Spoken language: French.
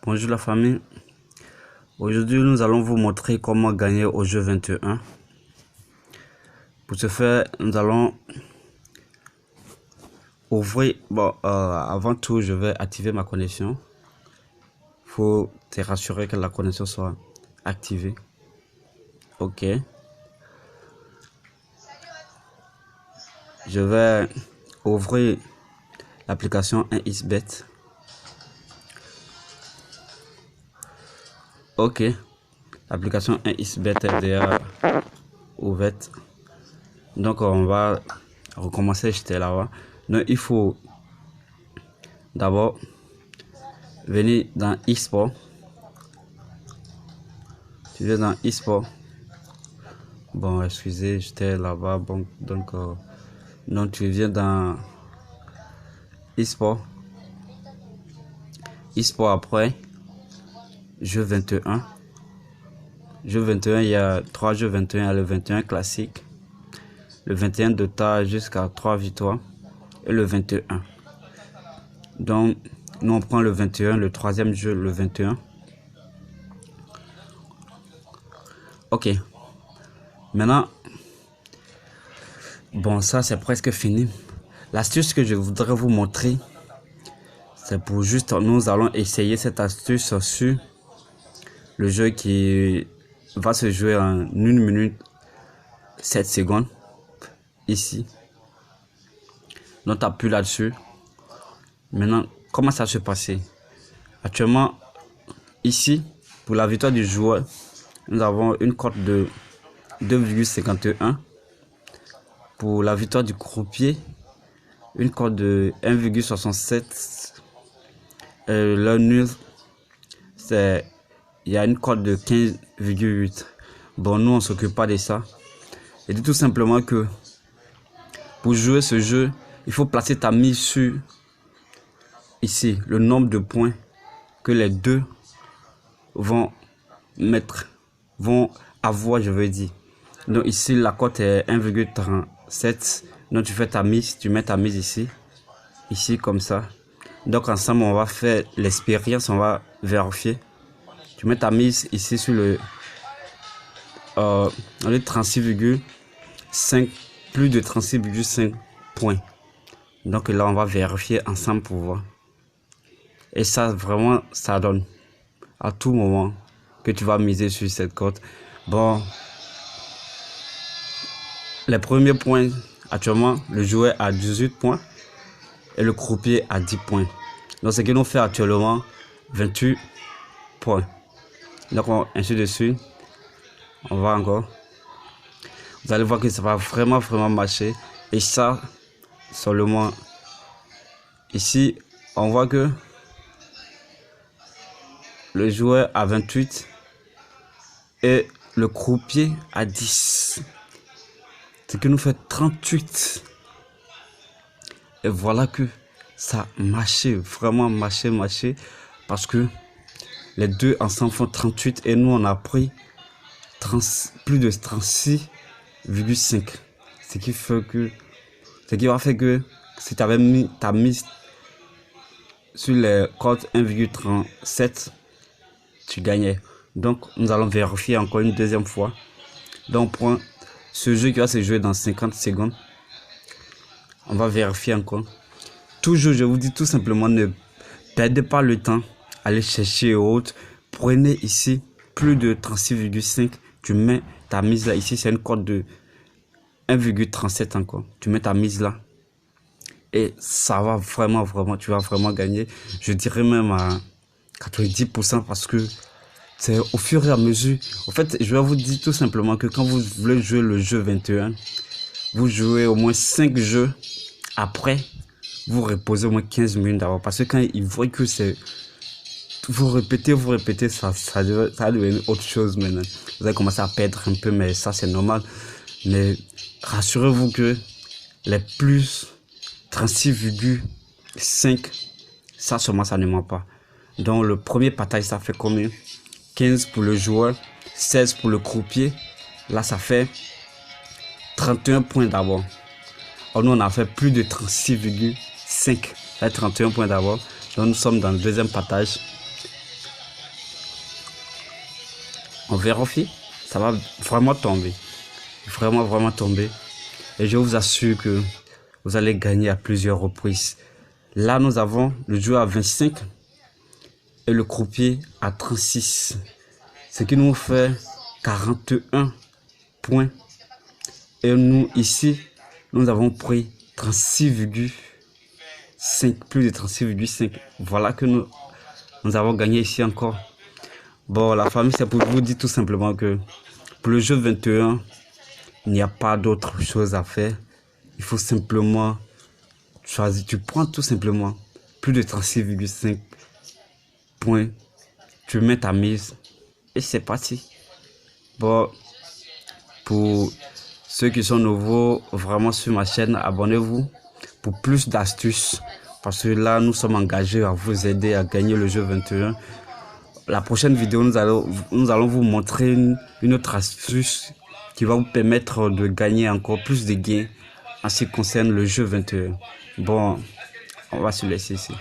Bonjour la famille. Aujourd'hui, nous allons vous montrer comment gagner au jeu 21. Pour ce faire, nous allons ouvrir. Avant tout, je vais activer ma connexion. Il faut te rassurer que la connexion soit activée. Ok. Je vais ouvrir l'application 1xBet. Ok. L'application 1xBet est déjà ouverte. Donc on va recommencer, j'étais là-bas. Donc il faut d'abord venir dans eSport. Tu viens dans eSport. Bon, excusez, j'étais là-bas. Bon, donc tu viens dans eSport. eSport après, jeu 21. Jeu 21, il y a 3 jeux 21. Il y a le 21 classique, le 21 de taille jusqu'à 3 victoires et le 21. Donc, nous on prend le 21, le troisième jeu, le 21. Ok. Maintenant, bon, ça c'est presque fini. L'astuce que je voudrais vous montrer, c'est pour juste, nous allons essayer cette astuce sur le jeu qui va se jouer en 1 minute 7 secondes. Ici. Donc, tu appuies là-dessus. Maintenant, comment ça se passer? Actuellement, ici, pour la victoire du joueur, nous avons une cote de 2,51. Pour la victoire du croupier, une cote de 1,67. Le nul, c'est il y a une cote de 15,8. Bon, nous on s'occupe pas de ça. Et dit tout simplement que pour jouer ce jeu, il faut placer ta mise sur ici le nombre de points que les deux vont avoir, je veux dire. Donc ici la cote est 1,37. Donc tu fais ta mise, tu mets ta mise ici comme ça. Donc ensemble on va faire l'expérience, on va vérifier. Tu mets ta mise ici sur le 36,5, plus de 36,5 points. Donc là on va vérifier ensemble pour voir. Et ça vraiment ça donne à tout moment que tu vas miser sur cette cote. Bon, les premiers points, actuellement le joueur a 18 points et le croupier a 10 points. Donc ce que nous fait actuellement 28 points. Donc ainsi de suite, on va encore. Vous allez voir que ça va vraiment marcher. Et ça seulement ici on voit que le joueur a 28 et le croupier a 10. Ce qui nous fait 38. Et voilà que ça marchait, vraiment marché, parce que les deux ensemble font 38 et nous on a pris plus de 36,5. Ce qui va faire que si tu avais mis ta mise sur les cotes 1,37, tu gagnais. Donc nous allons vérifier encore une deuxième fois. Donc on prend ce jeu qui va se jouer dans 50 secondes. On va vérifier encore. Toujours, je vous dis tout simplement, ne perdez pas le temps. Allez chercher autre. Prenez ici plus de 36,5. Tu mets ta mise là. Ici, c'est une cote de 1,37 encore. Tu mets ta mise là. Et ça va vraiment, tu vas vraiment gagner. Je dirais même à 90% parce que c'est au fur et à mesure. En fait, je vais vous dire tout simplement que quand vous voulez jouer le jeu 21, vous jouez au moins 5 jeux. Après, vous reposez au moins 15 minutes d'abord. Parce que quand ils voient que c'est... Vous répétez, ça devient autre chose maintenant. Vous allez commencer à perdre un peu, mais ça c'est normal. Mais rassurez-vous que les plus 36,5, ça seulement ça ne ment pas. Donc le premier partage, ça fait combien? 15 pour le joueur, 16 pour le croupier. Là, ça fait 31 points d'abord. Or, nous, on a fait plus de 36,5. Ça fait 31 points d'abord. Donc, nous sommes dans le deuxième partage. on vérifie, ça va vraiment tomber. Vraiment tomber. Et je vous assure que vous allez gagner à plusieurs reprises. Là, nous avons le joueur à 25 et le croupier à 36. Ce qui nous fait 41 points. Et nous, ici, nous avons pris 36,5, plus de 36,5. Voilà que nous avons gagné ici encore. Bon, la famille, c'est pour vous dire tout simplement que pour le jeu 21, il n'y a pas d'autre chose à faire. Il faut simplement choisir. Tu prends tout simplement plus de 36,5 points. Tu mets ta mise et c'est parti. Bon, pour ceux qui sont nouveaux vraiment sur ma chaîne, abonnez-vous pour plus d'astuces. Parce que là, nous sommes engagés à vous aider à gagner le jeu 21. La prochaine vidéo, nous allons vous montrer une autre astuce qui va vous permettre de gagner encore plus de gains en ce qui concerne le jeu 21. Bon, on va se laisser ici.